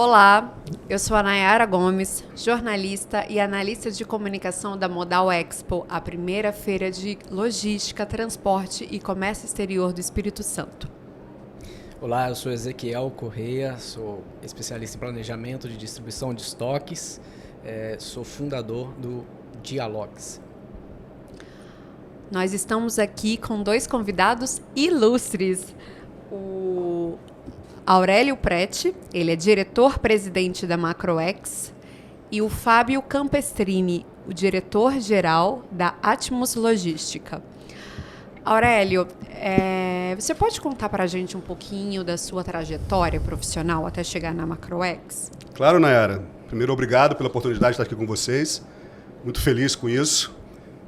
Olá, eu sou a Nayara Gomes, jornalista e analista de comunicação da Modal Expo, a primeira feira de logística, transporte e comércio exterior do Espírito Santo. Olá, eu sou Ezequiel Correia, sou especialista em planejamento de distribuição de estoques, sou fundador do Dialogues. Nós estamos aqui com dois convidados ilustres. O Aurélio Prete, ele é diretor-presidente da Macroex, e o Fábio Campestrini, o diretor-geral da Atmos Logística. Aurélio, você pode contar para a gente um pouquinho da sua trajetória profissional até chegar na Macroex? Claro, Nayara. Primeiro, obrigado pela oportunidade de estar aqui com vocês. Muito feliz com isso.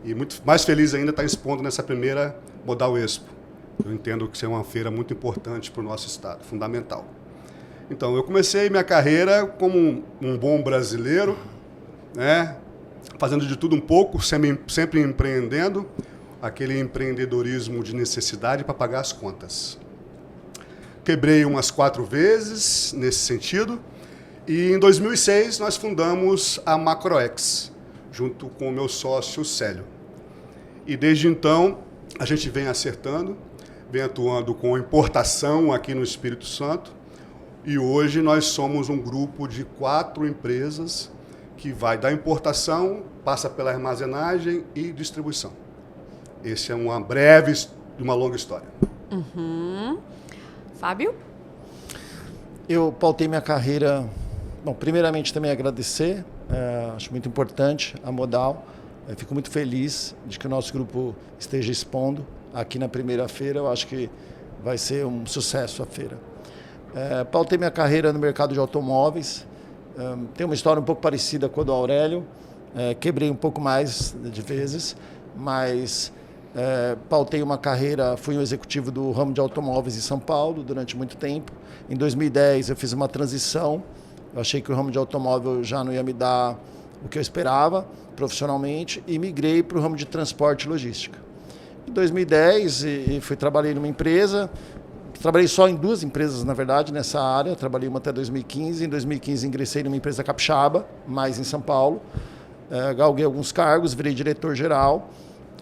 E muito mais feliz ainda estar expondo nessa primeira Modal Expo. Eu entendo que isso é uma feira muito importante para o nosso estado, fundamental. Então, eu comecei minha carreira como um bom brasileiro, né? Fazendo de tudo um pouco, sempre empreendendo, aquele empreendedorismo de necessidade para pagar as contas. Quebrei umas 4 vezes nesse sentido, e em 2006 nós fundamos a Macroex, junto com o meu sócio Célio. E desde então a gente vem acertando, vem atuando com importação aqui no Espírito Santo, e hoje nós somos um grupo de 4 empresas que vai da importação, passa pela armazenagem e distribuição. Esse é uma breve e uma longa história. Fábio? Eu pautei minha carreira... Bom, primeiramente também agradecer, acho muito importante a Modal. Fico muito feliz de que o nosso grupo esteja expondo aqui na primeira feira. Eu acho que vai ser um sucesso a feira. Pautei minha carreira no mercado de automóveis. Tem uma história um pouco parecida com a do Aurélio. Quebrei um pouco mais de vezes, mas pautei uma carreira, fui um executivo do ramo de automóveis em São Paulo durante muito tempo. Em 2010 eu fiz uma transição. Eu achei que o ramo de automóvel já não ia me dar o que eu esperava profissionalmente e migrei para o ramo de transporte e logística. Em 2010 trabalhei numa empresa, trabalhei só em 2 empresas, na verdade, nessa área. Trabalhei uma até 2015. Em 2015 ingressei numa empresa capixaba, mais em São Paulo. Galguei alguns cargos, virei diretor-geral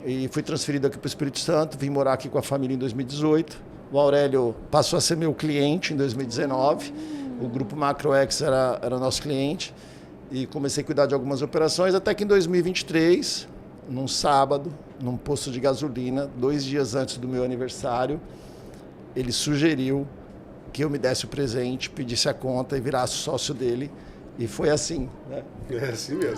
e fui transferido aqui para o Espírito Santo. Vim morar aqui com a família em 2018. O Aurélio passou a ser meu cliente em 2019. O grupo Macroex era nosso cliente e comecei a cuidar de algumas operações até que em 2023, num sábado, num posto de gasolina, 2 dias antes do meu aniversário, ele sugeriu que eu me desse o presente, pedisse a conta e virasse sócio dele. E foi assim, né? É assim mesmo.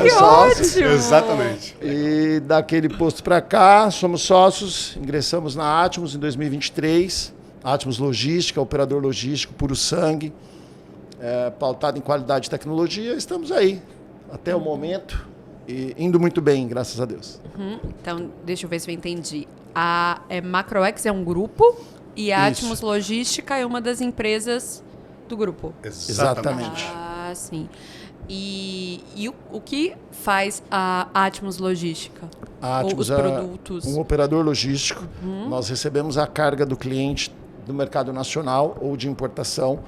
Que sócios. ótimo! Exatamente. E daquele posto para cá, somos sócios, ingressamos na Atmos em 2023. Atmos Logística, operador logístico, puro sangue, pautado em qualidade e tecnologia. Estamos aí, até o momento, e indo muito bem, graças a Deus. Então, deixa eu ver se eu entendi. A Macroex é um grupo e a Isso. Atmos Logística é uma das empresas do grupo. Exatamente. Ah, sim. E o que faz a Atmos Logística? A Atmos Os produtos? um operador logístico. Nós recebemos a carga do cliente do mercado nacional ou de importação.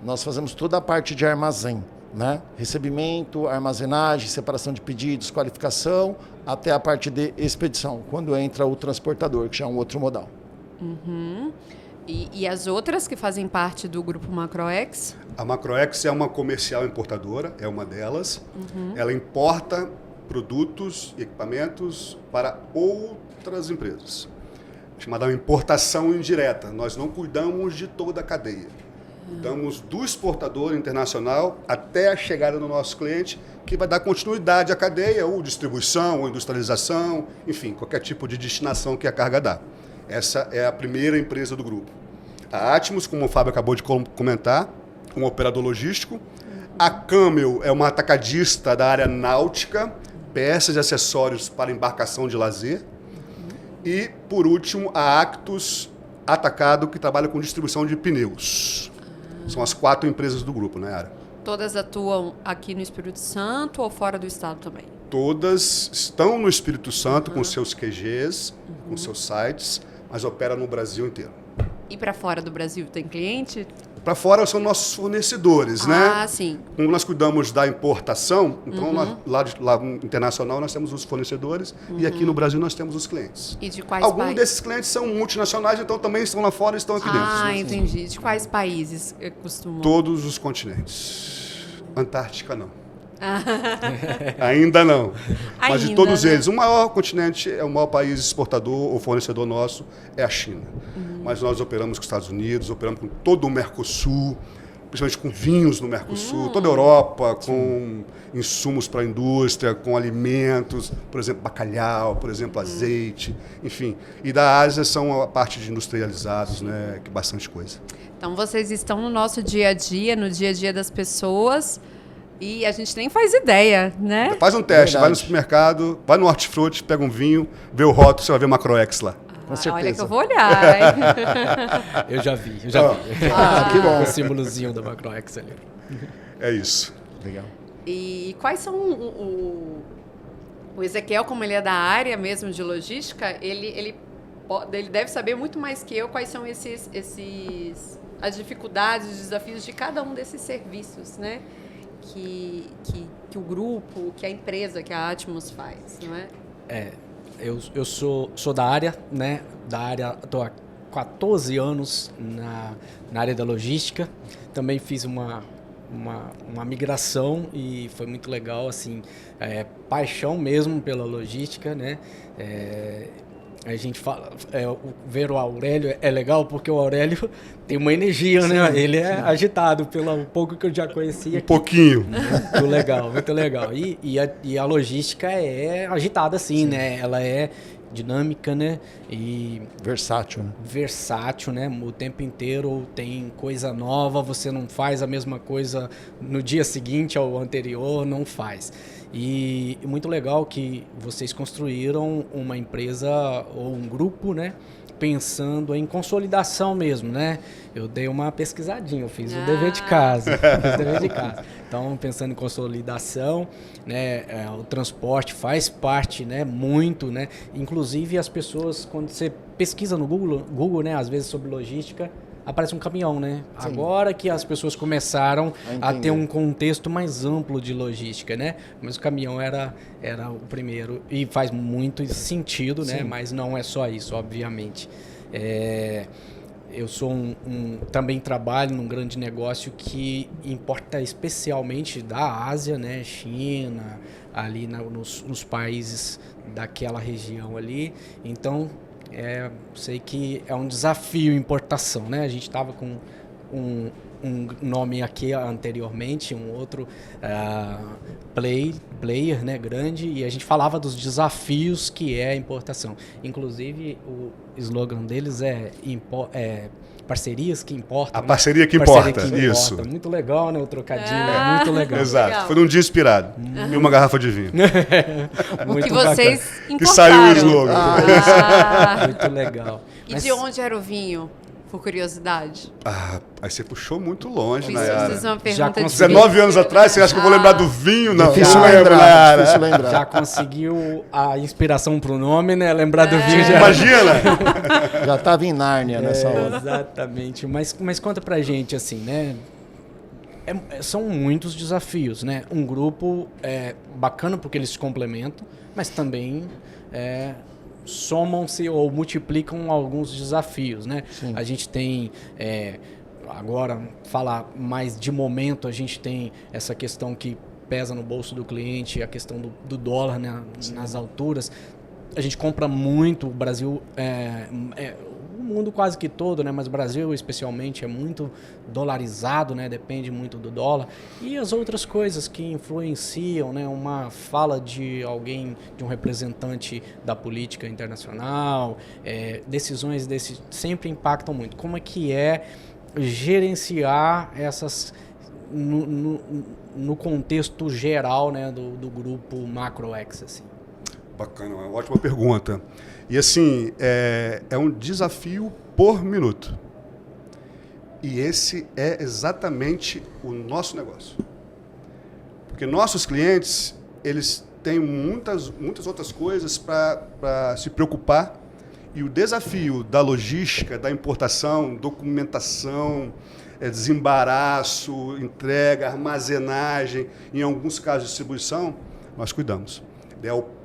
Nós fazemos toda a parte de armazém, né? Recebimento, armazenagem, separação de pedidos, qualificação, até a parte de expedição, quando entra o transportador, que já é um outro modal. E as outras que fazem parte do grupo Macroex? A Macroex é uma comercial importadora, é uma delas. Ela importa produtos e equipamentos para outras empresas. Chamada importação indireta. Nós não cuidamos de toda a cadeia. Cuidamos do exportador internacional até a chegada do nosso cliente, que vai dar continuidade à cadeia, ou distribuição, ou industrialização, enfim, qualquer tipo de destinação que a carga dá. Essa é a primeira empresa do grupo. A Atmos, como o Fábio acabou de comentar, um operador logístico. A Camel é uma atacadista da área náutica, peças e acessórios para embarcação de lazer. E, por último, a Actus Atacado, que trabalha com distribuição de pneus. São as 4 empresas do grupo, né, Ara? Todas atuam aqui no Espírito Santo ou fora do estado também? Todas estão no Espírito Santo com seus QGs, com seus sites, mas operam no Brasil inteiro. E para fora do Brasil tem cliente? Para fora são nossos fornecedores, né? Ah, sim. Como nós cuidamos da importação, então lá internacional nós temos os fornecedores e aqui no Brasil nós temos os clientes. E de quais Alguns países? desses clientes são multinacionais, então também estão lá fora e estão aqui dentro. Ah, entendi. De quais países costumam? Todos os continentes. Antártica não. Ainda não. Mas de Ainda, todos né? eles, o maior continente, o maior país exportador ou fornecedor nosso é a China. Mas nós operamos com os Estados Unidos, operamos com todo o Mercosul, principalmente com vinhos no Mercosul, toda a Europa, com insumos para a indústria, com alimentos, por exemplo, bacalhau, por exemplo, azeite, enfim. E da Ásia são a parte de industrializados, né, que bastante coisa. Então vocês estão no nosso dia a dia, no dia a dia das pessoas, e a gente nem faz ideia, né? Faz um teste, vai no Verdade. supermercado, vai no Hortifruti, pega um vinho, vê o rótulo, você vai ver Macroex lá. Com certeza. Olha que eu vou olhar, hein? Eu já vi. Que bom. O símbolozinho da Macroex ali. É isso. Legal. E quais são o Ezequiel, como ele é da área mesmo de logística, ele deve saber muito mais que eu quais são as dificuldades, os desafios de cada um desses serviços, né? Que o grupo, que a empresa, que a Atmos faz, não é? Eu sou da área, né? Estou há 14 anos na área da logística. Também fiz uma migração e foi muito legal, assim, paixão mesmo pela logística, né? A gente fala, ver o Aurélio é legal porque o Aurélio tem uma energia, né? Ele é agitado pelo pouco que eu já conhecia. Um pouquinho. Muito legal, muito legal. E a logística é agitada, assim, né? Ela é dinâmica, né? E Versátil, né? versátil, né? O tempo inteiro tem coisa nova, você não faz a mesma coisa no dia seguinte ao anterior, não faz. E muito legal que vocês construíram uma empresa ou um grupo, né? Pensando em consolidação mesmo, né? Eu dei uma pesquisadinha, eu fiz o dever de casa. Então, pensando em consolidação, né? O transporte faz parte, né? Muito, né? Inclusive as pessoas, quando você pesquisa no Google, né? Às vezes sobre logística, aparece um caminhão, né? Sim. Agora que as pessoas começaram A a ter entender. um contexto mais amplo de logística, né? Mas o caminhão era o primeiro e faz muito sentido, né? Sim. Mas não é só isso, obviamente. Eu sou também trabalho num grande negócio que importa especialmente da Ásia, né? China, ali nos países daquela região ali. Então, sei que é um desafio importação, né? A gente estava com um nome aqui anteriormente, um outro player, né, grande, e a gente falava dos desafios que é a importação. Inclusive, o slogan deles é parcerias que importam. A parceria que importa, Parceria que isso. importa. Muito legal, né? O trocadilho é muito legal. Exato. Legal. Foi num dia inspirado. E uma garrafa de vinho. O Muito que vocês bacana. importaram. Que saiu o slogan. Muito legal. E Mas- de onde era o vinho, por curiosidade? Aí você puxou muito longe, Fiz Nayara. uma Já pergunta consegui. difícil. 19 anos atrás, você acha que eu vou lembrar do vinho? Não, Difícil não lembro, lembrar, Nayara. difícil lembrar. Já conseguiu a inspiração pro nome, né? Lembrar do vinho já. Imagina! Já estava em Nárnia nessa hora. Exatamente. Mas conta pra gente, assim, né? São muitos desafios, né? Um grupo bacana porque eles se complementam, mas também somam-se ou multiplicam alguns desafios, né? Sim. A gente tem... agora, falar mais de momento, a gente tem essa questão que pesa no bolso do cliente, a questão do dólar, né, nas alturas. A gente compra muito, o Brasil, o mundo quase que todo, né, mas o Brasil especialmente é muito dolarizado, né, depende muito do dólar. E as outras coisas que influenciam, né, uma fala de alguém, de um representante da política internacional, decisões sempre impactam muito. Como é que gerenciar essas no contexto geral, né, do grupo Macroex, assim? Bacana, uma ótima pergunta. E assim, é um desafio por minuto. E esse é exatamente o nosso negócio. Porque nossos clientes, eles têm muitas outras coisas para se preocupar. E o desafio da logística, da importação, documentação, desembaraço, entrega, armazenagem, em alguns casos distribuição, nós cuidamos.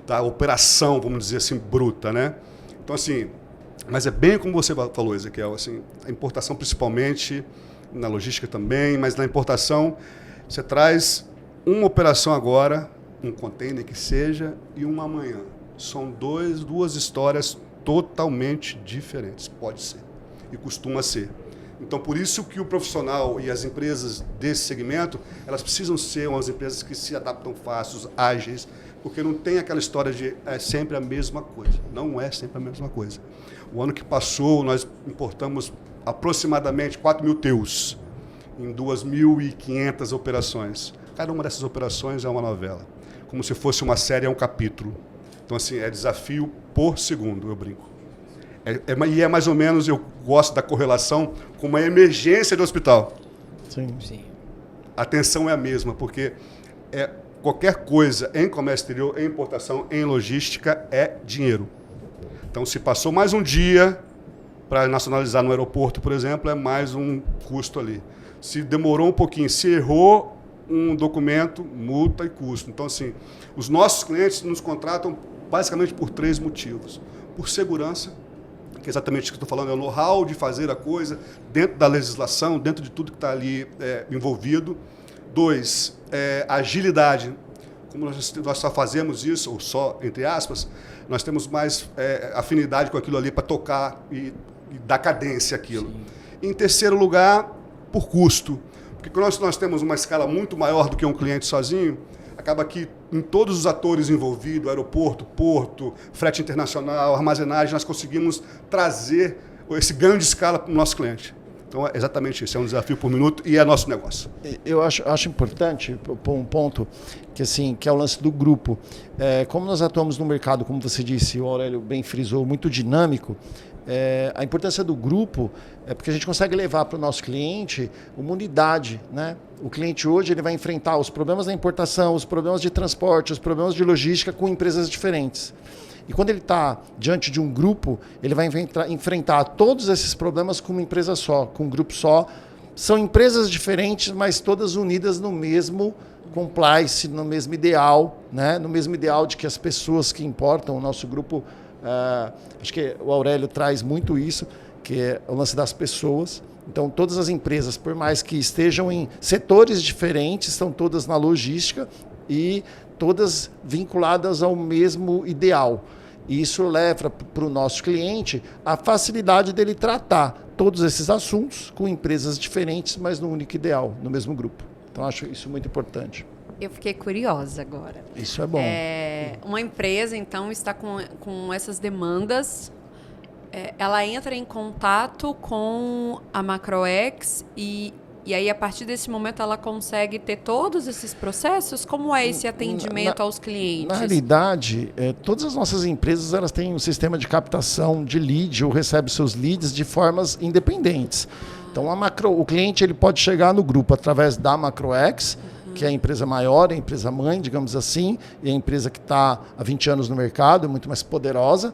Da operação, vamos dizer assim, bruta, né? Então, assim, mas é bem como você falou, Ezequiel, assim, a importação principalmente, na logística também, mas na importação você traz uma operação agora, um container que seja, e uma amanhã. São duas histórias totalmente diferentes, pode ser, e costuma ser. Então, por isso que o profissional e as empresas desse segmento, elas precisam ser umas empresas que se adaptam fáceis, ágeis, porque não tem aquela história de é sempre a mesma coisa. Não é sempre a mesma coisa. O ano que passou, nós importamos aproximadamente 4.000 TEUs em 2.500 operações. Cada uma dessas operações é uma novela. Como se fosse uma série, é um capítulo. Então, assim, é desafio por segundo, eu brinco. E é mais ou menos, eu gosto da correlação com uma emergência de hospital. Sim. A tensão é a mesma, porque qualquer coisa em comércio exterior, em importação, em logística, é dinheiro. Então, se passou mais um dia para nacionalizar no aeroporto, por exemplo, é mais um custo ali. Se demorou um pouquinho, se errou um documento, multa e custo. Então, assim, os nossos clientes nos contratam basicamente por 3 motivos. Por segurança, que é exatamente o que eu estou falando, é o know-how de fazer a coisa dentro da legislação, dentro de tudo que está ali envolvido. 2, agilidade. Como nós só fazemos isso, ou só, entre aspas, nós temos mais afinidade com aquilo ali para tocar e dar cadência àquilo. Em terceiro lugar, por custo. Porque quando nós temos uma escala muito maior do que um cliente sozinho, acaba que em todos os atores envolvidos, aeroporto, porto, frete internacional, armazenagem, nós conseguimos trazer esse ganho de escala para o nosso cliente. Então, é exatamente isso, é um desafio por minuto e é nosso negócio. Eu acho importante pôr um ponto que é o lance do grupo. Como nós atuamos no mercado, como você disse, o Aurélio bem frisou, muito dinâmico, a importância do grupo é porque a gente consegue levar para o nosso cliente uma unidade, né? O cliente hoje ele vai enfrentar os problemas da importação, os problemas de transporte, os problemas de logística com empresas diferentes. E quando ele está diante de um grupo, ele vai enfrentar todos esses problemas com uma empresa só, com um grupo só. São empresas diferentes, mas todas unidas no mesmo compliance, no mesmo ideal, né? No mesmo ideal de que as pessoas que importam, o nosso grupo, acho que o Aurélio traz muito isso, que é o lance das pessoas. Então, todas as empresas, por mais que estejam em setores diferentes, estão todas na logística e todas vinculadas ao mesmo ideal. E isso leva para o nosso cliente a facilidade dele tratar todos esses assuntos com empresas diferentes, mas no único ideal, no mesmo grupo. Então, acho isso muito importante. Eu fiquei curiosa agora. Isso é bom. Uma empresa, então, está com essas demandas. Ela entra em contato com a Macroex e aí, a partir desse momento, ela consegue ter todos esses processos? Como é esse atendimento aos clientes? Na realidade, todas as nossas empresas elas têm um sistema de captação de lead ou recebe seus leads de formas independentes. Então, o cliente ele pode chegar no grupo através da Macroex, que é a empresa maior, a empresa mãe, digamos assim, e a empresa que está há 20 anos no mercado, muito mais poderosa.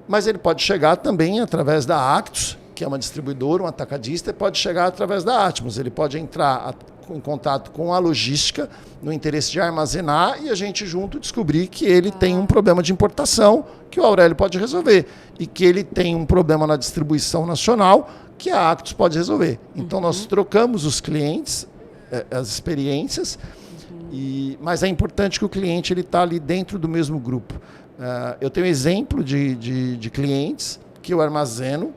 Mas ele pode chegar também através da Actus, que é uma distribuidora, um atacadista, e pode chegar através da Atmos. Ele pode entrar em contato com a logística no interesse de armazenar e a gente junto descobrir que ele tem um problema de importação que o Aurélio pode resolver e que ele tem um problema na distribuição nacional que a Actus pode resolver. Então, nós trocamos os clientes, as experiências, mas é importante que o cliente está ali dentro do mesmo grupo. Eu tenho exemplo de clientes que eu armazeno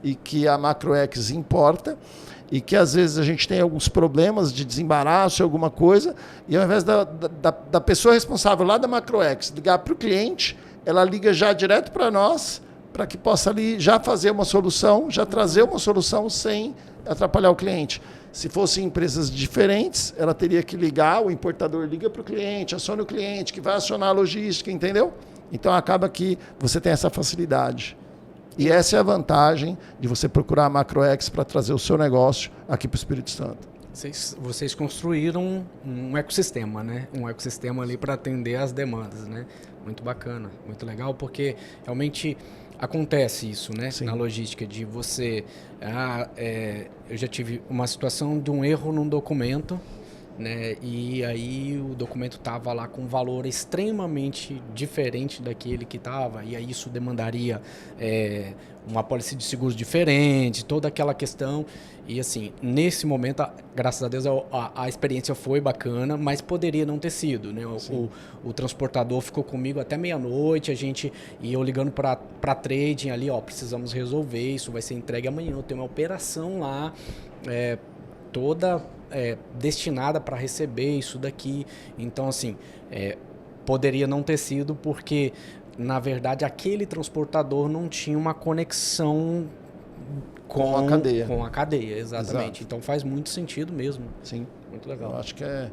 e que a Macroex importa e que às vezes a gente tem alguns problemas de desembaraço, alguma coisa, e ao invés da pessoa responsável lá da Macroex ligar para o cliente, ela liga já direto para nós, para que possa ali já fazer uma solução, já trazer uma solução sem atrapalhar o cliente. Se fossem empresas diferentes, ela teria que ligar, o importador liga para o cliente, aciona o cliente, que vai acionar a logística, entendeu? Então acaba que você tem essa facilidade. E essa é a vantagem de você procurar a Macroex para trazer o seu negócio aqui para o Espírito Santo. Vocês construíram um ecossistema, né? Um ecossistema ali para atender as demandas, né? Muito bacana, muito legal, porque realmente acontece isso, né? Sim. Na logística de você... eu já tive uma situação de um erro num documento, né? E aí o documento estava lá com um valor extremamente diferente daquele que estava, e aí isso demandaria uma apólice de seguros diferente, toda aquela questão. E assim, nesse momento, graças a Deus, a experiência foi bacana, mas poderia não ter sido, né? O transportador ficou comigo até meia-noite, e eu ligando para trading ali, precisamos resolver, isso vai ser entregue amanhã, eu tenho uma operação lá, toda destinada para receber isso daqui. Então, assim, poderia não ter sido porque, na verdade, aquele transportador não tinha uma conexão com a cadeia, exatamente. Exato. Então faz muito sentido mesmo. Sim. Muito legal. Eu acho que é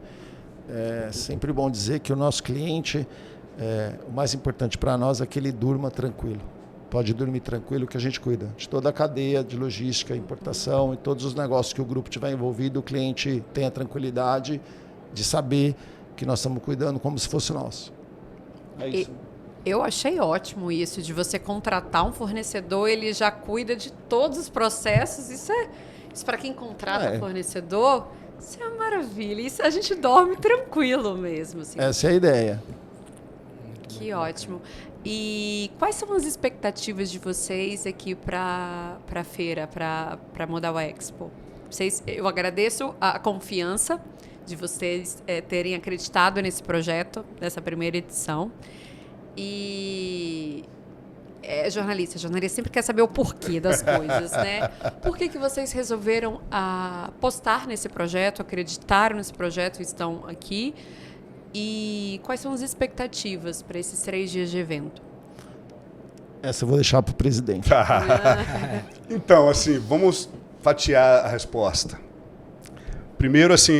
sempre bom dizer que o nosso cliente, o mais importante para nós é que ele durma tranquilo. Pode dormir tranquilo que a gente cuida de toda a cadeia de logística, importação e todos os negócios que o grupo tiver envolvido, o cliente tenha tranquilidade de saber que nós estamos cuidando como se fosse nosso. É isso. Eu achei ótimo isso, de você contratar um fornecedor, ele já cuida de todos os processos. Isso para quem contrata fornecedor, isso é uma maravilha. Isso a gente dorme tranquilo mesmo. Assim. Essa é a ideia. Que ótimo. E quais são as expectativas de vocês aqui para a feira, para Modal Expo? Eu agradeço a confiança de vocês terem acreditado nesse projeto, nessa primeira edição. E jornalista sempre quer saber o porquê das coisas, né? Por que vocês resolveram apostar nesse projeto, acreditaram nesse projeto e estão aqui? E quais são as expectativas para esses 3 dias de evento? Essa eu vou deixar para o presidente. Então, assim, vamos fatiar a resposta. Primeiro, assim,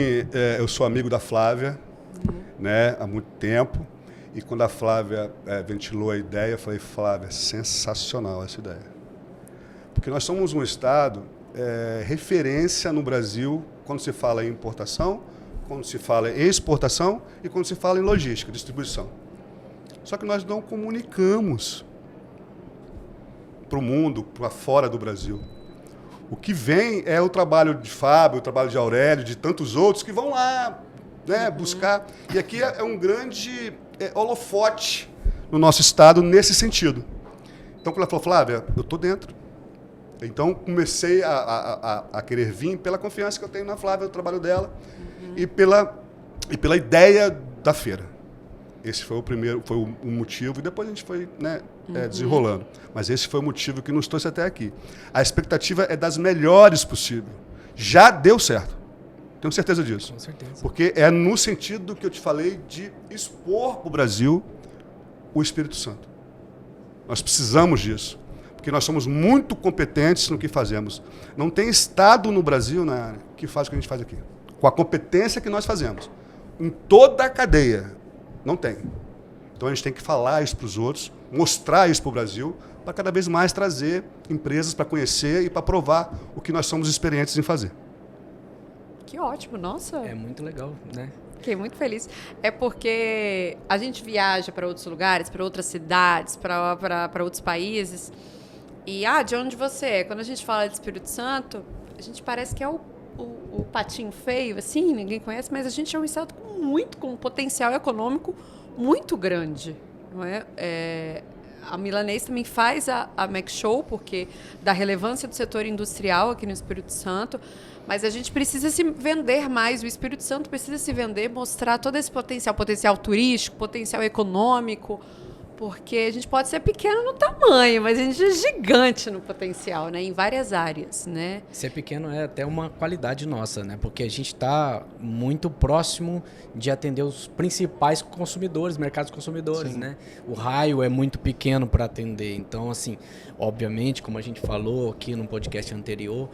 eu sou amigo da Flávia, né, há muito tempo. E quando a Flávia ventilou a ideia, eu falei, Flávia, sensacional essa ideia. Porque nós somos um estado referência no Brasil quando se fala em importação, quando se fala em exportação e quando se fala em logística, distribuição. Só que nós não comunicamos para o mundo, para fora do Brasil. O que vem é o trabalho de Fábio, o trabalho de Aurélio, de tantos outros que vão lá, né, buscar. E aqui é um grande holofote no nosso estado nesse sentido. Então, quando ela falou, Flávia, eu estou dentro. Então, comecei a querer vir pela confiança que eu tenho na Flávia, o trabalho dela, e pela ideia da feira. Esse foi o motivo, e depois a gente foi, né, desenrolando. Mas esse foi o motivo que nos trouxe até aqui. A expectativa é das melhores possível. Já deu certo. Tenho certeza disso. Com certeza. Porque é no sentido do que eu te falei de expor para o Brasil o Espírito Santo. Nós precisamos disso. Porque nós somos muito competentes no que fazemos. Não tem estado no Brasil, na área, que faz o que a gente faz aqui. Com a competência que nós fazemos. Em toda a cadeia. Não tem. Então a gente tem que falar isso para os outros, mostrar isso para o Brasil, para cada vez mais trazer empresas para conhecer e para provar o que nós somos experientes em fazer. Que ótimo, nossa. É muito legal, né? Fiquei muito feliz. É porque a gente viaja para outros lugares, para outras cidades, para outros países. E, de onde você é? Quando a gente fala de Espírito Santo, a gente parece que é o patinho feio, assim, ninguém conhece, mas a gente é um estado com um potencial econômico muito grande, não é? A Milanês também faz a Mac Show, porque da relevância do setor industrial aqui no Espírito Santo, mas a gente precisa se vender mais, o Espírito Santo precisa se vender, mostrar todo esse potencial turístico, potencial econômico, porque a gente pode ser pequeno no tamanho, mas a gente é gigante no potencial, né? Em várias áreas, né? Ser pequeno é até uma qualidade nossa, né? Porque a gente está muito próximo de atender os principais consumidores, mercados consumidores, Sim. né? O raio é muito pequeno para atender. Então, assim, obviamente, como a gente falou aqui no podcast anterior,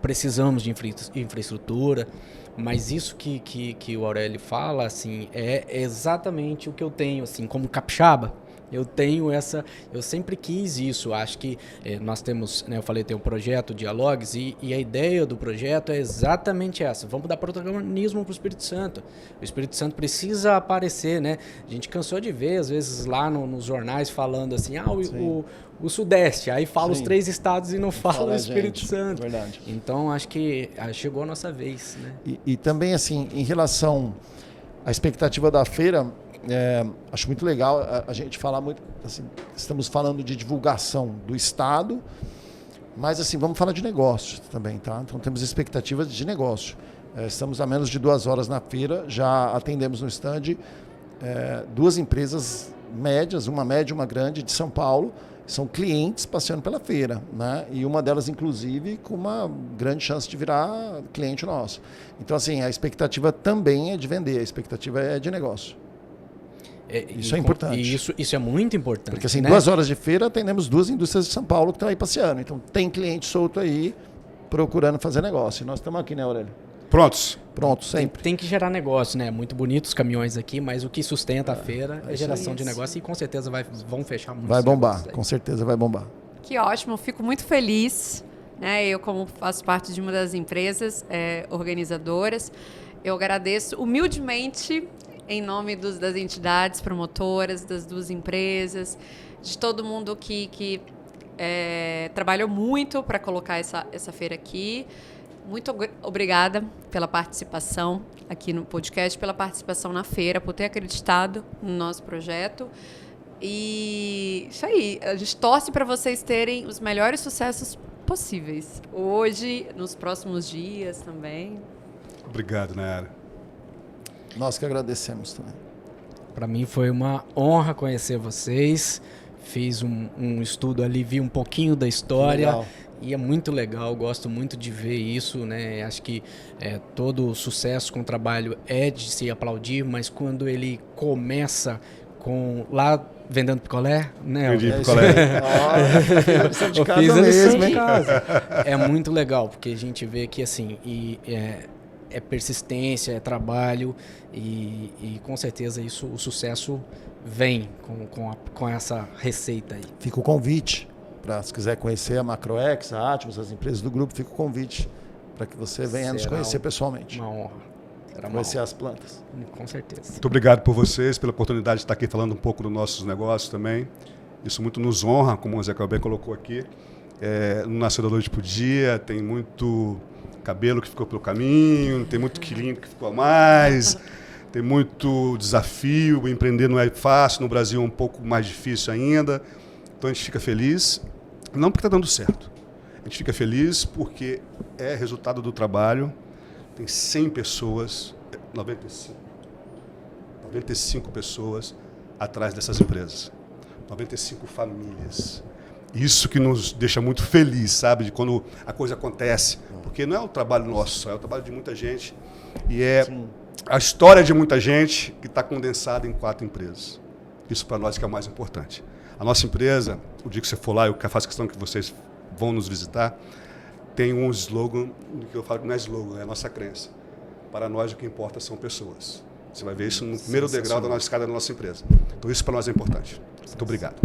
precisamos de infraestrutura, mas isso que o Aurélio fala, assim, é exatamente o que eu tenho, assim, como capixaba. eu sempre quis isso. Acho que nós temos, né, eu falei, tem um projeto Dialogues e a ideia do projeto é exatamente essa. Vamos dar protagonismo para o Espírito Santo. O Espírito Santo precisa aparecer, né? A gente cansou de ver, às vezes, lá nos jornais falando assim, o Sudeste, aí fala os 3 estados e não fala o Espírito Santo. Verdade. Então, acho que chegou a nossa vez, né? E também, assim, em relação à expectativa da feira, acho muito legal a gente falar muito, assim, estamos falando de divulgação do estado, mas, assim, vamos falar de negócio também, tá? Então, temos expectativas de negócio. Estamos a menos de 2 horas na feira, já atendemos no stand 2 empresas médias, uma média e uma grande de São Paulo, são clientes passeando pela feira, né? E uma delas, inclusive, com uma grande chance de virar cliente nosso. Então, assim, a expectativa também é de vender, a expectativa é de negócio. Isso é importante. E isso é muito importante. Porque, assim, né? 2 horas de feira, atendemos 2 indústrias de São Paulo que estão aí passeando. Então, tem cliente solto aí procurando fazer negócio. E nós estamos aqui, né, Aurélio? Prontos? Pronto, sempre. Tem que gerar negócio, né? Muito bonito os caminhões aqui, mas o que sustenta a feira é geração de negócio e com certeza vão fechar muito. Vai bombar, com certeza vai bombar. Que ótimo, fico muito feliz, né? Eu, como faço parte de uma das empresas organizadoras, eu agradeço humildemente em nome das entidades promotoras, das 2 empresas, de todo mundo que trabalhou muito para colocar essa feira aqui. Muito obrigada pela participação aqui no podcast, pela participação na feira, por ter acreditado no nosso projeto. E isso aí, a gente torce para vocês terem os melhores sucessos possíveis. Hoje, nos próximos dias também. Obrigado, Nayara. Nós que agradecemos também. Para mim foi uma honra conhecer vocês. Fiz um estudo ali, vi um pouquinho da história. Legal. E é muito legal, gosto muito de ver isso, né? Acho que todo sucesso com o trabalho é de se aplaudir, mas quando ele começa lá vendendo picolé, né? Vendi picolé. De casa mesmo, hein? É muito legal, porque a gente vê que assim, é persistência, é trabalho e com certeza o sucesso vem com essa receita aí. Fica o convite. Se quiser conhecer a Macroex, a Atmos, as empresas do grupo, fica o convite para que você venha nos conhecer pessoalmente. Uma honra. Conhecer as plantas. Com certeza. Muito obrigado por vocês, pela oportunidade de estar aqui falando um pouco dos nossos negócios também. Isso muito nos honra, como o Zé Calbé colocou aqui. Não nasceu da noite para o dia, tem muito cabelo que ficou pelo caminho, tem muito quilinho que ficou a mais, tem muito desafio, empreender não é fácil, no Brasil é um pouco mais difícil ainda. Então a gente fica feliz, não porque está dando certo, a gente fica feliz porque é resultado do trabalho, tem 100 pessoas, 95 pessoas atrás dessas empresas, 95 famílias. Isso que nos deixa muito feliz, sabe, de quando a coisa acontece, porque não é o trabalho nosso só, é o trabalho de muita gente e é a história de muita gente que está condensada em 4 empresas. Isso para nós que é o mais importante. A nossa empresa, o dia que você for lá, eu faço questão que vocês vão nos visitar, tem um slogan, que eu falo que não é slogan, é a nossa crença. Para nós o que importa são pessoas. Você vai ver isso no primeiro degrau da nossa escada da nossa empresa. Então isso para nós é importante. Muito obrigado.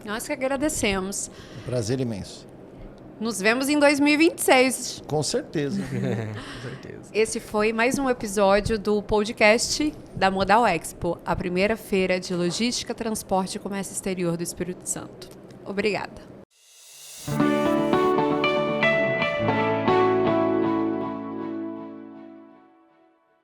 Nós que agradecemos. Um prazer imenso. Nos vemos em 2026. Com certeza. Com certeza. Esse foi mais um episódio do podcast da Modal Expo, a primeira feira de logística, transporte e comércio exterior do Espírito Santo. Obrigada.